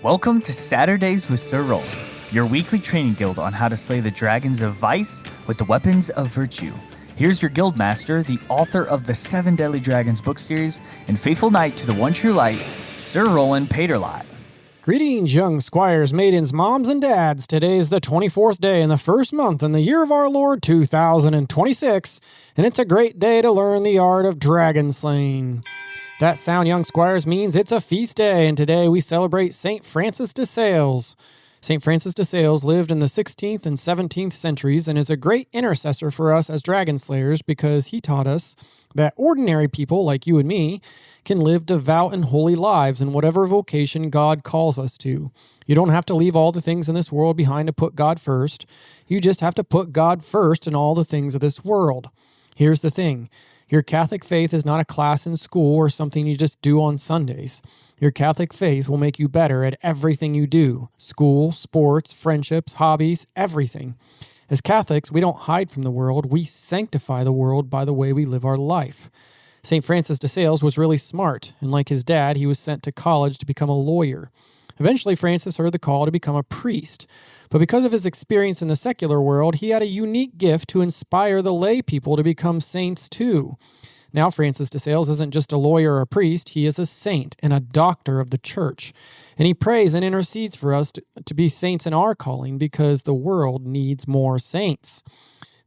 Welcome to Saturdays with Sir Rolland, your weekly training guild on how to slay the dragons of vice with the weapons of virtue. Here's your guild master, the author of the 7 Deadly Dragons book series, and faithful knight to the one true light, Sir Rolland Paterlot. Greetings, young squires, maidens, moms, and dads. Today is the 24th day in the first month in the year of our Lord 2026, and it's a great day to learn the art of dragon slaying. That sound, young squires, means it's a feast day, and today we celebrate St. Francis de Sales. St. Francis de Sales lived in the 16th and 17th centuries and is a great intercessor for us as dragon slayers because he taught us that ordinary people like you and me can live devout and holy lives in whatever vocation God calls us to. You don't have to leave all the things in this world behind to put God first. You just have to put God first in all the things of this world. Here's the thing. Your Catholic faith is not a class in school or something you just do on Sundays. Your Catholic faith will make you better at everything you do. School, sports, friendships, hobbies, everything. As Catholics, we don't hide from the world. We sanctify the world by the way we live our life. St. Francis de Sales was really smart, and like his dad, he was sent to college to become a lawyer. Eventually, Francis heard the call to become a priest, but because of his experience in the secular world, he had a unique gift to inspire the lay people to become saints too. Now, Francis de Sales isn't just a lawyer or a priest, he is a saint and a doctor of the church. And he prays and intercedes for us to be saints in our calling because the world needs more saints.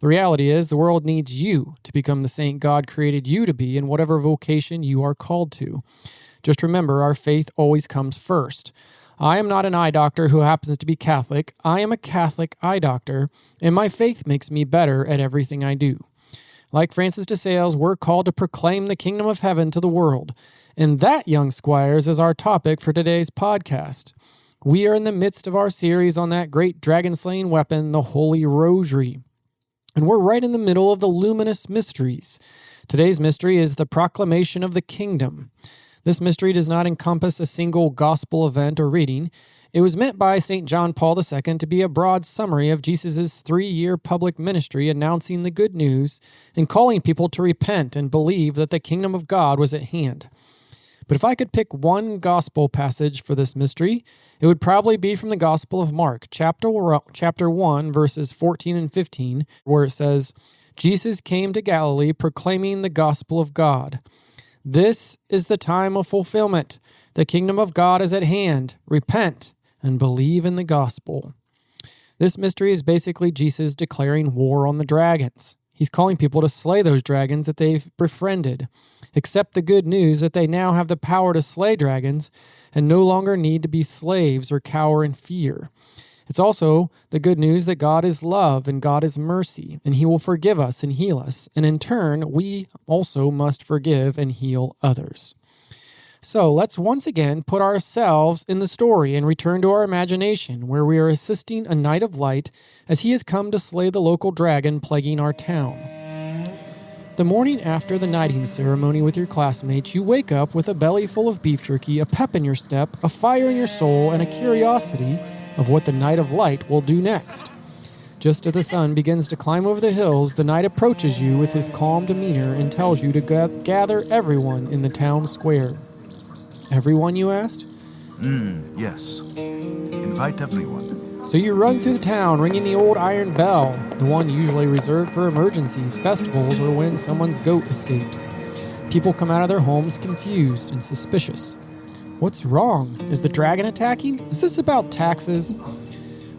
The reality is the world needs you to become the saint God created you to be in whatever vocation you are called to. Just remember, our faith always comes first. I am not an eye doctor who happens to be Catholic. I am a Catholic eye doctor, and my faith makes me better at everything I do. Like Francis de Sales, we're called to proclaim the kingdom of heaven to the world. And that, young squires, is our topic for today's podcast. We are in the midst of our series on that great dragon-slaying weapon, the Holy Rosary. And we're right in the middle of the Luminous Mysteries. Today's mystery is the Proclamation of the Kingdom. This mystery does not encompass a single gospel event or reading. It was meant by St. John Paul II to be a broad summary of Jesus' 3-year public ministry announcing the good news and calling people to repent and believe that the kingdom of God was at hand. But if I could pick one gospel passage for this mystery, it would probably be from the Gospel of Mark, chapter 1, verses 14 and 15, where it says, Jesus came to Galilee proclaiming the gospel of God. This is the time of fulfillment. The kingdom of God is at hand. Repent and believe in the gospel. This mystery is basically Jesus declaring war on the dragons. He's calling people to slay those dragons that they've befriended. Accept the good news that they now have the power to slay dragons and no longer need to be slaves or cower in fear. It's also the good news that God is love and God is mercy, and he will forgive us and heal us. And in turn, we also must forgive and heal others. So let's once again put ourselves in the story and return to our imagination, where we are assisting a knight of light as he has come to slay the local dragon plaguing our town. The morning after the knighting ceremony with your classmates, you wake up with a belly full of beef jerky, a pep in your step, a fire in your soul, and a curiosity of what the Knight of Light will do next. Just as the sun begins to climb over the hills, the knight approaches you with his calm demeanor and tells you to gather everyone in the town square. Everyone, you asked? Yes. Invite everyone. So you run through the town, ringing the old iron bell, the one usually reserved for emergencies, festivals, or when someone's goat escapes. People come out of their homes confused and suspicious. What's wrong? Is the dragon attacking? Is this about taxes?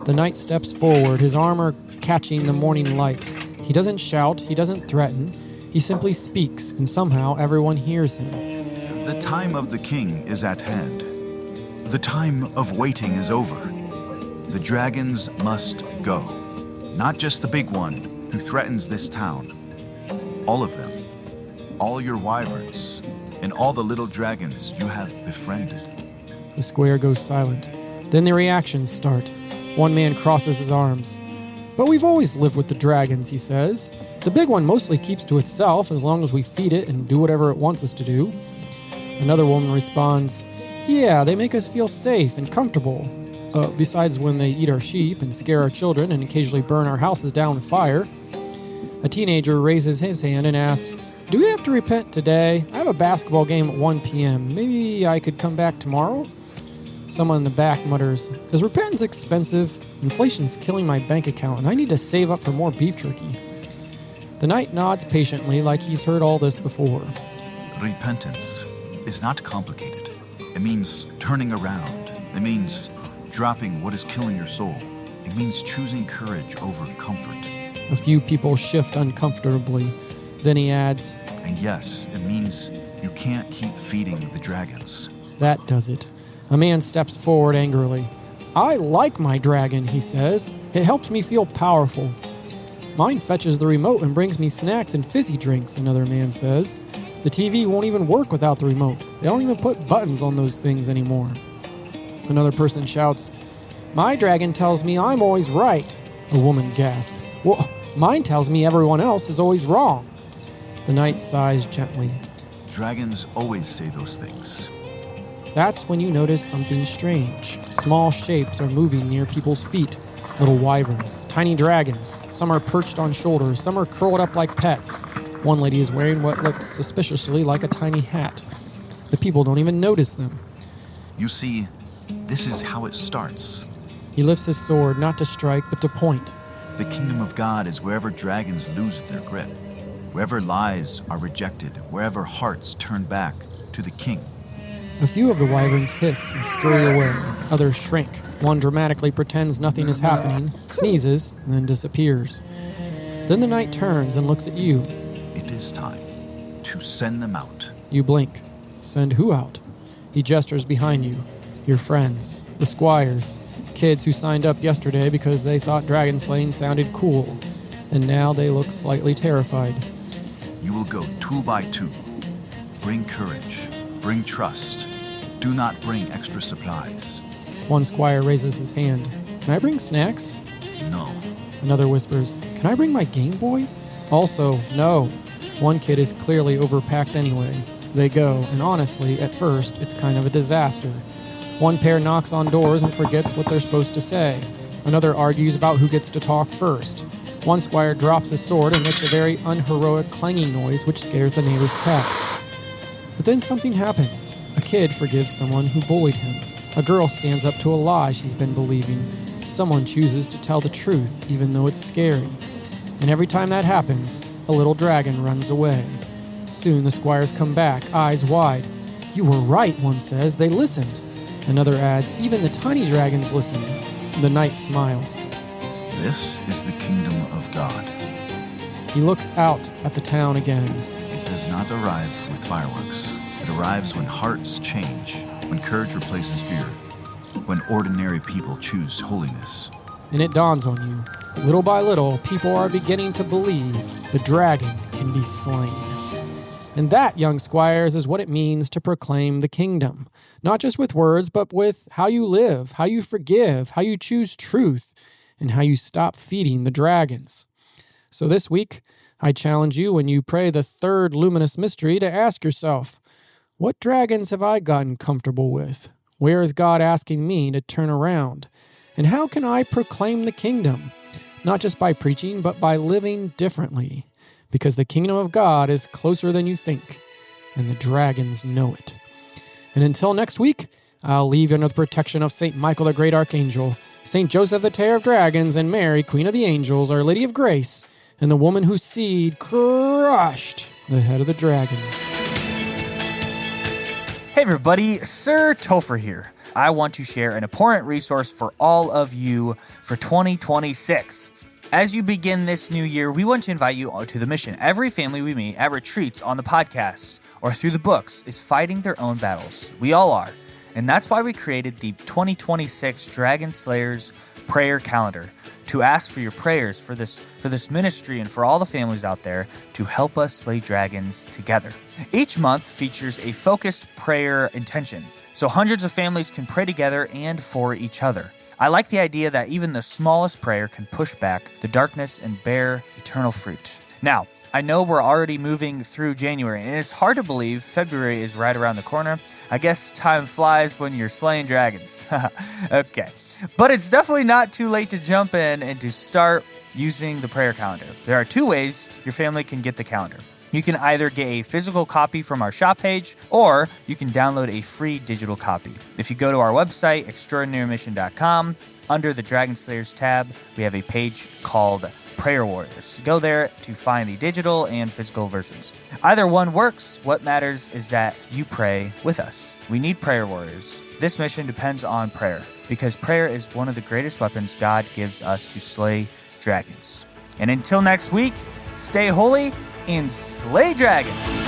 The knight steps forward, his armor catching the morning light. He doesn't shout, he doesn't threaten. He simply speaks, and somehow everyone hears him. The time of the king is at hand. The time of waiting is over. The dragons must go. Not just the big one who threatens this town. All of them. All your wyverns. And all the little dragons you have befriended. The square goes silent. Then the reactions start. One man crosses his arms. But we've always lived with the dragons, he says. The big one mostly keeps to itself as long as we feed it and do whatever it wants us to do. Another woman responds, yeah, they make us feel safe and comfortable. Besides when they eat our sheep and scare our children and occasionally burn our houses down with fire. A teenager raises his hand and asks, do we have to repent today? I have a basketball game at 1 p.m. Maybe I could come back tomorrow? Someone in the back mutters, "Is repentance expensive? Inflation's killing my bank account, and I need to save up for more beef jerky." The knight nods patiently like he's heard all this before. Repentance is not complicated. It means turning around. It means dropping what is killing your soul. It means choosing courage over comfort. A few people shift uncomfortably. Then he adds, And yes, it means you can't keep feeding the dragons. "That does it." A man steps forward angrily. "I like my dragon," he says. "It helps me feel powerful." "Mine fetches the remote and brings me snacks and fizzy drinks," another man says. "The TV won't even work without the remote. They don't even put buttons on those things anymore." Another person shouts, "My dragon tells me I'm always right." A woman gasps, "Well, mine tells me everyone else is always wrong." The knight sighs gently. Dragons always say those things. That's when you notice something strange. Small shapes are moving near people's feet. Little wyverns, tiny dragons. Some are perched on shoulders, some are curled up like pets. One lady is wearing what looks suspiciously like a tiny hat. The people don't even notice them. You see, this is how it starts. He lifts his sword, not to strike, but to point. The kingdom of God is wherever dragons lose their grip, wherever lies are rejected, wherever hearts turn back to the king. A few of the wyverns hiss and scurry away. Others shrink. One dramatically pretends nothing is happening, sneezes, and then disappears. Then the knight turns and looks at you. It is time to send them out. You blink. Send who out? He gestures behind you. Your friends, the squires, kids who signed up yesterday because they thought dragon slaying sounded cool, and now they look slightly terrified. You will go 2 by 2. Bring courage. Bring trust. Do not bring extra supplies. One squire raises his hand. "Can I bring snacks?" No. Another whispers, "Can I bring my Game Boy?" Also, no. One kid is clearly overpacked anyway. They go, and honestly, at first, it's kind of a disaster. One pair knocks on doors and forgets what they're supposed to say. Another argues about who gets to talk first. One squire drops his sword and makes a very unheroic clanging noise which scares the neighbor's cat. But then something happens. A kid forgives someone who bullied him. A girl stands up to a lie she's been believing. Someone chooses to tell the truth, even though it's scary. And every time that happens, a little dragon runs away. Soon the squires come back, eyes wide. "You were right," one says. "They listened." Another adds, "Even the tiny dragons listened." The knight smiles. This is the kingdom of God. He looks out at the town again. It does not arrive with fireworks. It arrives when hearts change, when courage replaces fear, when ordinary people choose holiness. And it dawns on you. Little by little, people are beginning to believe the dragon can be slain. And that, young squires, is what it means to proclaim the kingdom. Not just with words, but with how you live, how you forgive, how you choose truth, and how you stop feeding the dragons. So this week, I challenge you when you pray the third luminous mystery to ask yourself, what dragons have I gotten comfortable with? Where is God asking me to turn around? And how can I proclaim the kingdom? Not just by preaching, but by living differently. Because the kingdom of God is closer than you think, and the dragons know it. And until next week, I'll leave you under the protection of St. Michael the Great Archangel, St. Joseph the Terror of Dragons, and Mary, Queen of the Angels, Our Lady of Grace, and the woman whose seed crushed the head of the dragon. Hey everybody, Sir Topher here. I want to share an important resource for all of you for 2026. As you begin this new year, we want to invite you to the mission. Every family we meet at retreats, on the podcasts, or through the books is fighting their own battles. We all are. And that's why we created the 2026 Dragon Slayers Prayer Calendar, to ask for your prayers for this ministry and for all the families out there to help us slay dragons together. Each month features a focused prayer intention, so hundreds of families can pray together and for each other. I like the idea that even the smallest prayer can push back the darkness and bear eternal fruit. Now, I know we're already moving through January, and it's hard to believe February is right around the corner. I guess time flies when you're slaying dragons. Okay. But it's definitely not too late to jump in and to start using the prayer calendar. There are 2 ways your family can get the calendar. You can either get a physical copy from our shop page, or you can download a free digital copy. If you go to our website, extraordinarymission.com, under the Dragon Slayers tab, we have a page called Prayer Warriors. Go there to find the digital and physical versions. Either one works. What matters is that you pray with us. We need prayer warriors. This mission depends on prayer, because prayer is one of the greatest weapons God gives us to slay dragons. And until next week, stay holy and slay dragons.